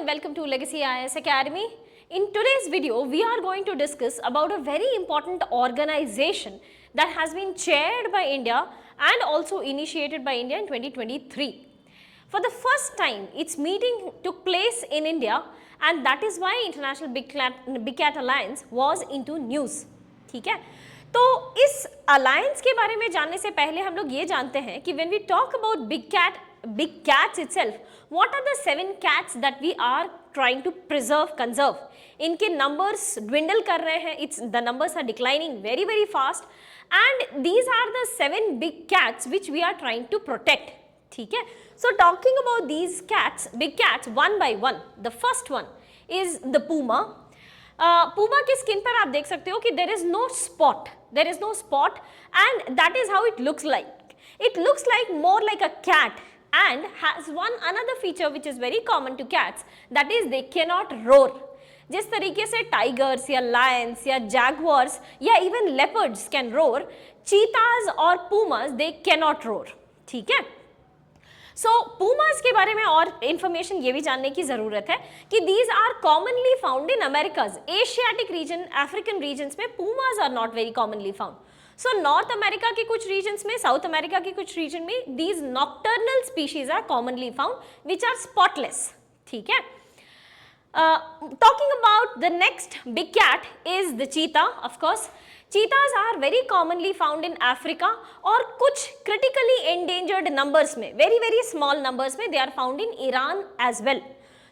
and welcome to Legacy IAS Academy. In today's video, we are going to discuss about a very important organization that has been chaired by India and also initiated by India in 2023. For the first time, its meeting took place in India, and that is why International Big Cat Alliance was into news. ठीक है, तो इस alliance के बारे में जानने से पहले हम लोग ये जानते हैं कि when we talk about big cats itself, what are the 7 cats that we are trying to preserve, conserve? इनके numbers dwindle कर रहे हैं, the numbers are declining very very fast, and these are the 7 big cats which we are trying to protect. ठीक है, so talking about these cats, big cats, one by one, the first one is the puma. Puma की skin पर आप देख सकते हो कि there is no spot and that is how it looks like. It looks like more like a cat and has another feature which is very common to cats, that is they cannot roar. जिस तरीके से tigers या Lions या Jaguars या even leopards can roar, चीताज और पूमास they cannot roar. ठीक है, सो पूमास के बारे में और इंफॉर्मेशन ये भी जानने की जरूरत है कि these are commonly found in Americas, Asiatic region, African regions में pumas are not very commonly found. So North America के कुछ रीजन्स में, साउथ अमेरिका के कुछ रीजन में these nocturnal species are commonly found which are spotless. ठीक है, talking about the next big cat is the cheetah. Of course, cheetahs are very commonly found in Africa और कुछ critically endangered numbers में, very very small numbers में they are found in Iran as well.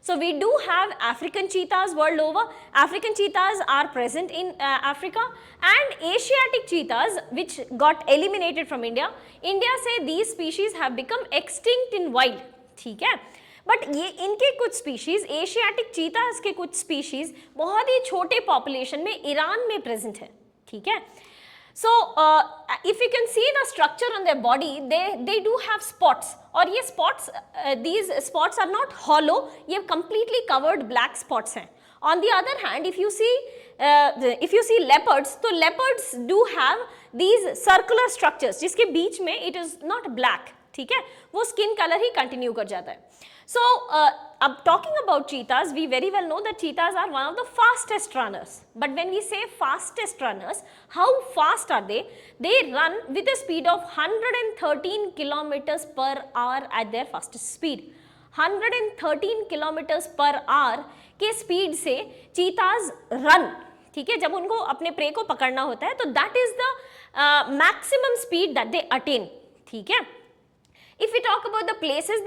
So we do have African cheetahs world over. African cheetahs are present in Africa, and Asiatic cheetahs which got eliminated from India. India say these species have become extinct in wild. ठीक है, but ये इनके कुछ species, Asiatic चीतास के कुछ species बहुत ही छोटे population में ईरान में प्रेजेंट है. ठीक है, so if you can see the structure on their body, they do have spots, और ये spots, these spots are not hollow, ये कंप्लीटली कवर्ड ब्लैक स्पॉट्स हैं. On the other hand if you see leopards, तो leopards do have these circular structures जिसके बीच में it is not black. ठीक है, वो स्किन कलर ही कंटिन्यू कर जाता है. So, talking about cheetahs, we very well know that cheetahs are one of the fastest runners. But when we say fastest runners, how fast are they? They run with a speed of 113 kilometers per hour at their fastest speed. 113 kilometers per hour के speed से cheetahs run. ठीक है, जब उनको अपने pray को पकड़ना होता है तो that is the maximum speed that they attain. ठीक है, if we talk about the places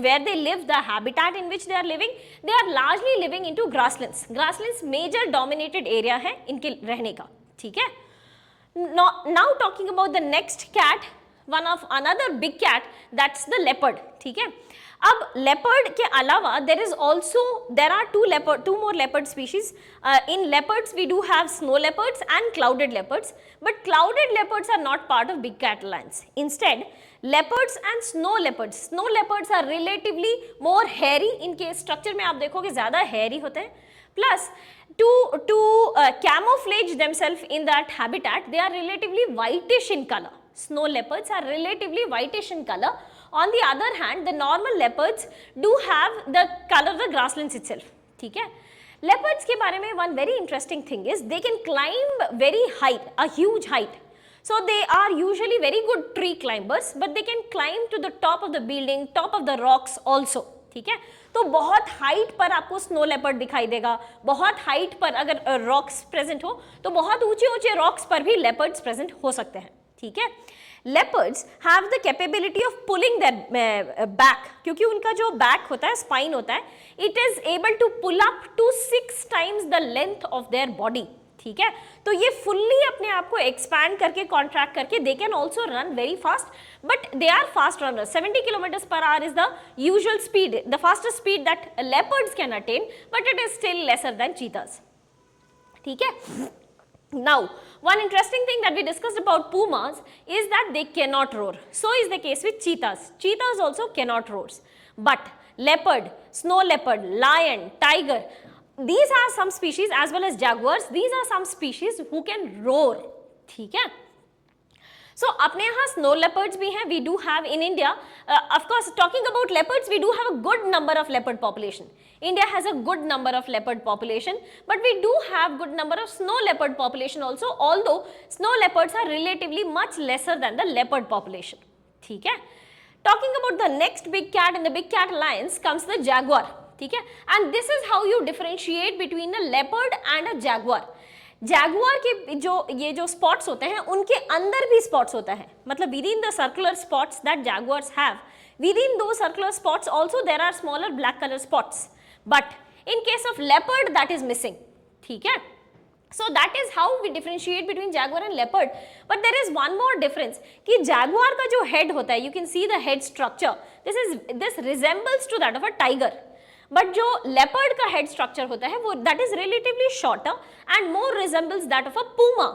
where they live, the habitat in which they are living, they are largely living into grasslands. Grasslands major dominated area है इनके रहने का. ठीक है, now talking about the next cat, one of another big cat, that's the leopard. ठीक है, अब leopard के अलावा there are two more leopard species. In leopards we do have snow leopards and clouded leopards, but clouded leopards are not part of big cat alliance. Instead, leopards and snow leopards are relatively more hairy. इनके structure में आप देखोगे ज़्यादा hairy होते हैं. Plus, to camouflage themselves in that habitat, they are relatively whitish in color. Snow leopards are relatively whitish in color. On the other hand, the normal leopards do have the color of the grasslands itself. ठीक है, leopards के बारे में one very interesting thing is they can climb very height, a huge height. So they are usually very good tree climbers, but they can climb to the top of the building, top of the rocks also. ठीक है, तो बहुत height पर आपको snow leopard दिखाई देगा. बहुत height पर अगर रॉक्स प्रेजेंट हो तो बहुत ऊंचे ऊंचे रॉक्स पर भी लेपर्ड्स प्रेजेंट हो सकते हैं. ठीक है, leopards have the capability of pulling their back, क्योंकि उनका जो बैक होता है, स्पाइन होता है, it is able to pull up to 6 times the length of their body. ठीक है, तो ये फुल्ली अपने आप को एक्सपैंड करके, कॉन्ट्रैक्ट करके, they can also run very fast, but they are fast runners. 70 kilometers per hour is the usual speed, the fastest speed that leopards can attain, but it is still lesser than cheetahs. ठीक है, now one interesting thing that we discussed about pumas is that they cannot roar. So is the case with cheetahs. Cheetahs also cannot roar, but leopard, snow leopard, lion, tiger, these are some species, as well as jaguars, these are some species who can roar. ठीक है, So अपने यहाँ snow leopards भी हैं, we do have in India, of course talking about leopards, we do have a good number of leopard population. India has a good number of leopard population, but we do have good number of snow leopard population also, although snow leopards are relatively much lesser than the leopard population. ठीक है? Talking about the next big cat in the big cat alliance comes the jaguar. ठीक है? And this is how you differentiate between a leopard and a jaguar. Jaguar के ये जो spots होते हैं उनके अंदर भी स्पॉट्स होता है, मतलब within the circular spots that jaguars have, within the circular spots also there are smaller black colour spots, but in case of leopard that is missing. ठीक है, so that is how we differentiate between jaguar and leopard. But there is one more difference कि jaguar का जो head होता है, you can see the head structure, this resembles to that of a tiger. But जो leopard का head structure होता है वो that is relatively shorter and more resembles that of a Puma.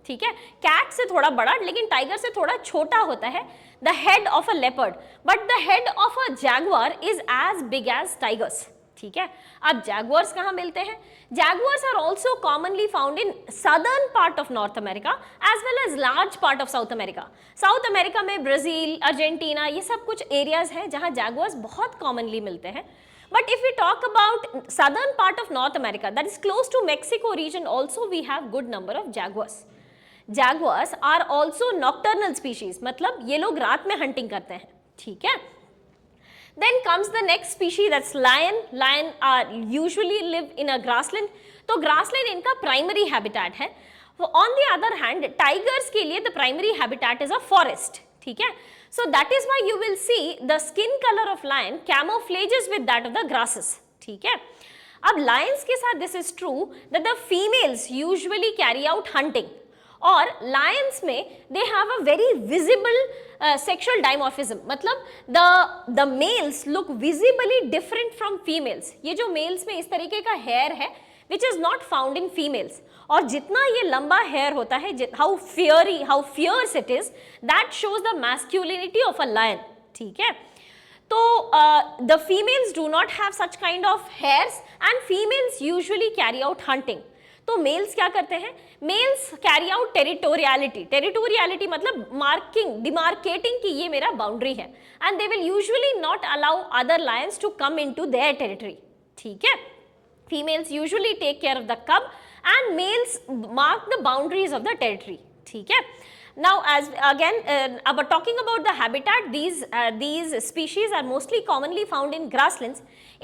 ठीक है, कैट से थोड़ा बड़ा लेकिन टाइगर से थोड़ा छोटा होता है the head of a leopard, but the head of a jaguar is as big as tigers. ठीक है, अब जैगुआर्स कहाँ मिलते हैं? Jaguars are also commonly found in southern part of North America as well as large part of South America. South America में Brazil, Argentina, ये सब कुछ एरियाज हैं जहाँ जैगुआर्स बहुत कॉमनली मिलते हैं. But if we talk about southern part of North America, that is close to Mexico region, also we have good number of jaguars. Jaguars are also nocturnal species, मतलब ये लोग रात में hunting करते हैं. ठीक है. Then comes the next species, that's lion. Lion are usually live in a grassland. तो grassland इनका primary habitat है. On the other hand, tigers के लिए the primary habitat is a forest. ठीक है. So that is why you will see the skin color of lion camouflages with that of the grasses. ठीक है. अब lions के साथ this is true that the females usually carry out hunting. और lions में they have a very visible sexual dimorphism. मतलब the males look visibly different from females. ये जो males में इस तरीके का hair है which is not found in females. और जितना ये लंबा हेयर होता है, how fierce it is, that shows the masculinity of a lion. ठीक है, तो the females do not have such kind of hairs and females usually carry out hunting. तो मेल्स क्या करते हैं? Males carry out territoriality. Territoriality मतलब marking, demarketing कि ये मेरा बाउंड्री है, and they will usually not allow other lions to come into their territory. ठीक है, females usually take care of the cub and males mark the boundaries of the territory. ठीक है. Now as again about talking about the habitat, these species are mostly commonly found in grasslands.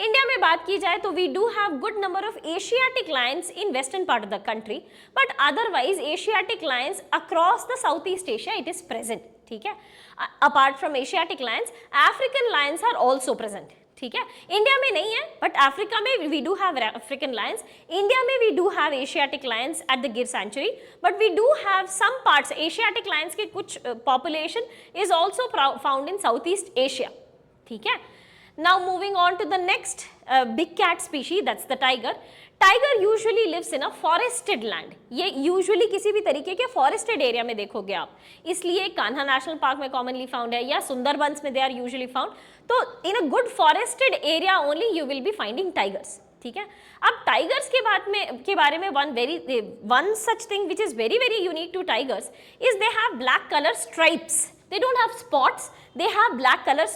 India में बात की जाए तो we do have good number of Asiatic lions in western part of the country, but otherwise Asiatic lions across the Southeast Asia it is present. ठीक है. Apart from Asiatic lions, African lions are also present. ठीक है, India में नहीं है but Africa में we do have African lions. India में we do have Asiatic lions at the Gir sanctuary, but we do have some parts Asiatic lions के कुछ population is also found in South East Asia. ठीक है, now moving on to the next big cat species, that's the tiger. Tiger usually lives in a forested land. ये usually किसी भी तरीके के forested area में देखोगे आप, इसलिए कान्हा नेशनल पार्क में कॉमनली फाउंड है या सुंदरबंस में दे आर यूजुअली फाउंड. तो in a good forested area only you will be finding tigers. ठीक है, अब टाइगर्स के बारे में one such thing which is very very unique to tigers is they have black colour stripes. They don't have spots, they have black colour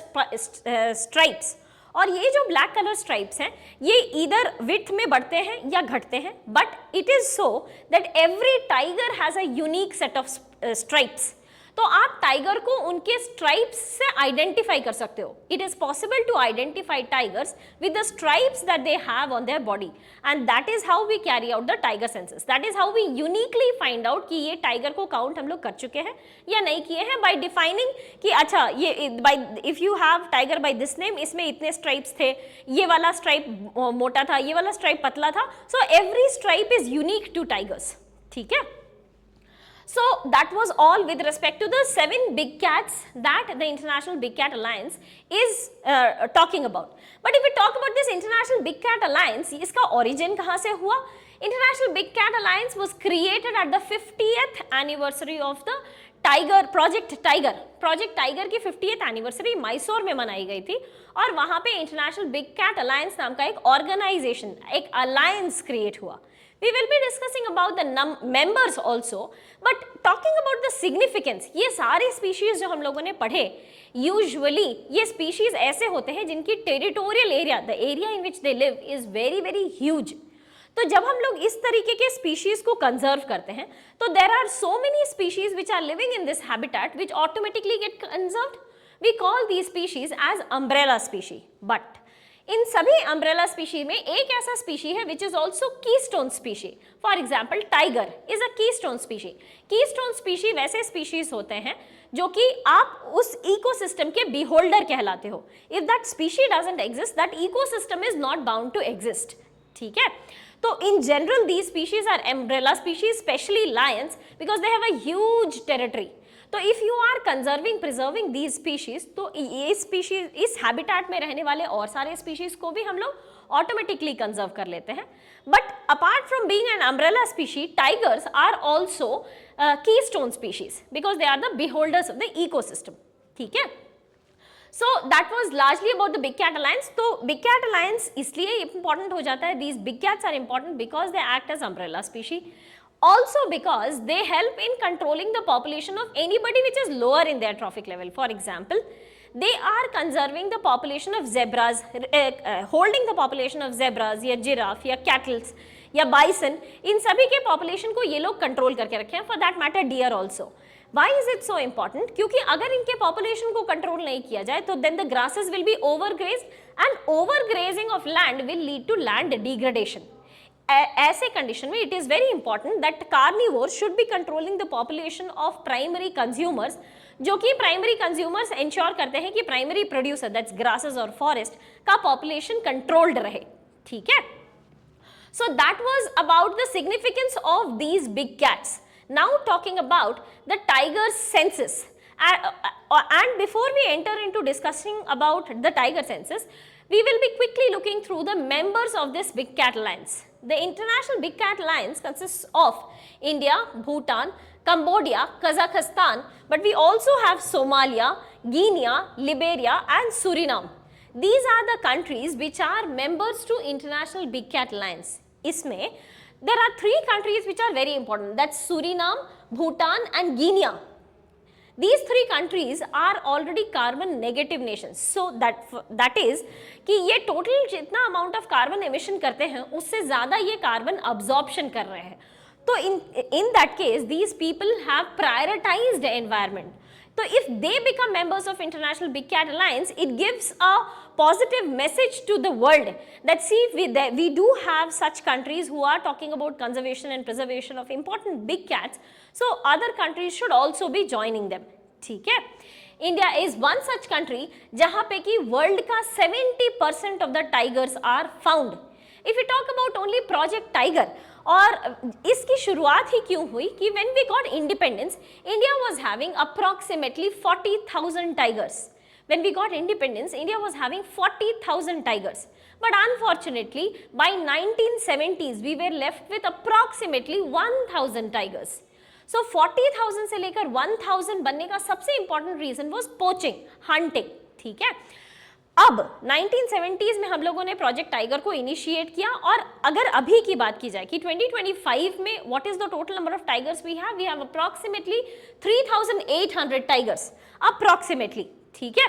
stripes. और ये जो black colour stripes हैं ये इधर विड्थ में बढ़ते हैं या घटते हैं, but it is so that every tiger has a unique set of stripes. तो आप टाइगर को उनके स्ट्राइप्स से आइडेंटिफाई कर सकते हो. It is possible to identify tigers with the stripes that they have on their body, and that is how we carry out the tiger census. That is how we uniquely find out कि ये tiger को count हम लोग कर चुके हैं या नहीं किए हैं, बाय डिफाइनिंग कि अच्छा ये by if you have tiger by this name, इसमें इतने स्ट्राइप्स थे, ये वाला स्ट्राइप मोटा था, ये वाला स्ट्राइप पतला था. So every stripe is unique to tigers. ठीक है. So that was all with respect to the 7 big cats that the International Big Cat Alliance is talking about. But if we talk about this International Big Cat Alliance, इसका origin कहाँ से हुआ? International Big Cat Alliance was created at the 50th anniversary of the Project Tiger. Project Tiger की 50th anniversary Mysore में मनाई गई थी और वहाँ पे International Big Cat Alliance नाम का एक organization, एक alliance create हुआ. We will be discussing about the members also, but talking about the significance, ये सारे species जो हम लोगों ने पढ़े, usually ये species ऐसे होते हैं जिनकी territorial area, the area in which they live is very very huge. तो जब हम लोग इस तरीके के स्पीशीज को कंजर्व करते हैं तो there are so many species which are living in this habitat which automatically get conserved. We call the species as umbrella species. But in सभी अम्ब्रेला स्पीशी में एक ऐसा स्पीशी है which is also keystone species. For example tiger is a keystone species. Keystone species वैसे species होते हैं जो कि आप उस इकोसिस्टम के बिहोल्डर कहलाते हो. If that species doesn't exist, that ecosystem is not bound to exist. ठीक है. So in general these species are umbrella species, especially lions, because they have a huge territory. तो if you are conserving, preserving these species, तो ये species इस habitat में रहने वाले और सारे species को भी हम लोग automatically conserve कर लेते हैं. But apart from being an umbrella species, tigers are also keystone species because they are the beholders of the ecosystem. ठीक है. So that was largely about the big cat alliance. तो big cat alliance इसलिए important हो जाता है. These big cats are important because they act as umbrella species. Also because they help in controlling the population of anybody which is lower in their trophic level. For example, they are conserving the population of zebras, holding the population of zebras या giraffe या cattle या bison. इन सभी के population को ये लोग control करके रखे हैं. For that matter, deer also. Why is it so important? क्योंकि अगर इनके population को control नहीं किया जाए तो then the grasses will be overgrazed and overgrazing of land will lead to land degradation. ऐसे condition में it is very important that carnivores should be controlling the population of primary consumers, जो कि primary consumers ensure करते हैं कि primary producer that's grasses or forest का population controlled रहे. ठीक है. So that was about the significance of these big cats. Now talking about the tiger's census, and before we enter into discussing about the tiger census, we will be quickly looking through the members of this big cat alliance. The International Big Cat Alliance consists of India, Bhutan, Cambodia, Kazakhstan, but we also have Somalia, Guinea, Liberia and Suriname. These are the countries which are members to International Big Cat Alliance. इसमें there are three countries which are very important, that's Suriname, Bhutan and Guinea. These three countries are already carbon negative nations. So that is कि ये total जितना amount of carbon emission करते हैं उससे ज़्यादा ये carbon absorption कर रहे हैं. तो in that case these people have prioritized the environment. So if they become members of International Big Cat Alliance, it gives a positive message to the world that see we do have such countries who are talking about conservation and preservation of important big cats. So other countries should also be joining them. ठीक है. India is one such country जहाँ पे कि world का 70% of the tigers are found. If we talk about only Project Tiger, और इसकी शुरुआत ही क्यों हुई कि when we got independence, India was having approximately 40,000 tigers. When we got independence, India was having 40,000 tigers. But unfortunately, by 1970s, we were left with approximately 1,000 tigers. So 40,000 से लेकर 1,000 बनने का सबसे important reason was poaching, hunting. ठीक है. अब 1970s में हम लोगों ने प्रोजेक्ट टाइगर को इनिशिएट किया और अगर अभी की बात की जाए कि 2025 में what is the total number of tigers we have approximately 3,800 tigers approximately. ठीक है.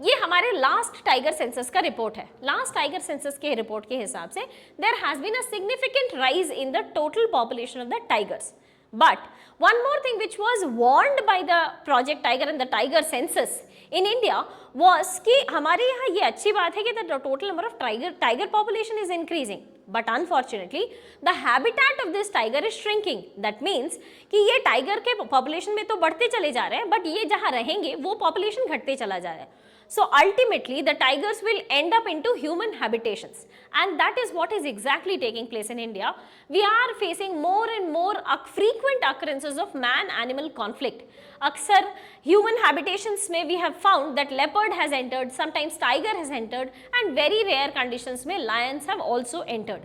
ये हमारे लास्ट टाइगर सेंसस का रिपोर्ट है. लास्ट टाइगर सेंसस के रिपोर्ट के हिसाब से there has been a significant rise in the total population of the tigers. But one more thing which was warned by the Project Tiger and the Tiger Census in India was कि हमारे यहाँ ये अच्छी बात है कि the total number of tiger population is increasing, but unfortunately the habitat of this tiger is shrinking. That means कि ये tiger के population में तो बढ़ते चले जा रहे हैं, but ये जहाँ रहेंगे वो population घटते चला जा रहा है. So ultimately the tigers will end up into human habitations, and that is what is exactly taking place in India. We are facing more and more frequent occurrences of man-animal conflict. अक्सर human habitations में we have found that leopard has entered, sometimes tiger has entered, and very rare conditions में lions have also entered.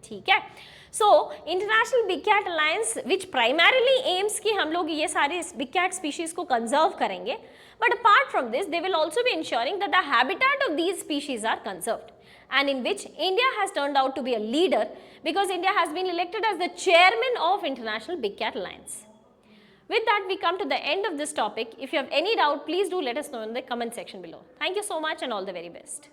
ठीक है. So International Big Cat Alliance which primarily aims कि हम लोग ये सारे big cat species को conserve करेंगे, but apart from this they will also be ensuring that the habitat of these species are conserved. and in which India has turned out to be a leader because India has been elected as the chairman of International Big Cat Alliance. With that, we come to the end of this topic. If you have any doubt, please do let us know in the comment section below. Thank you so much and all the very best.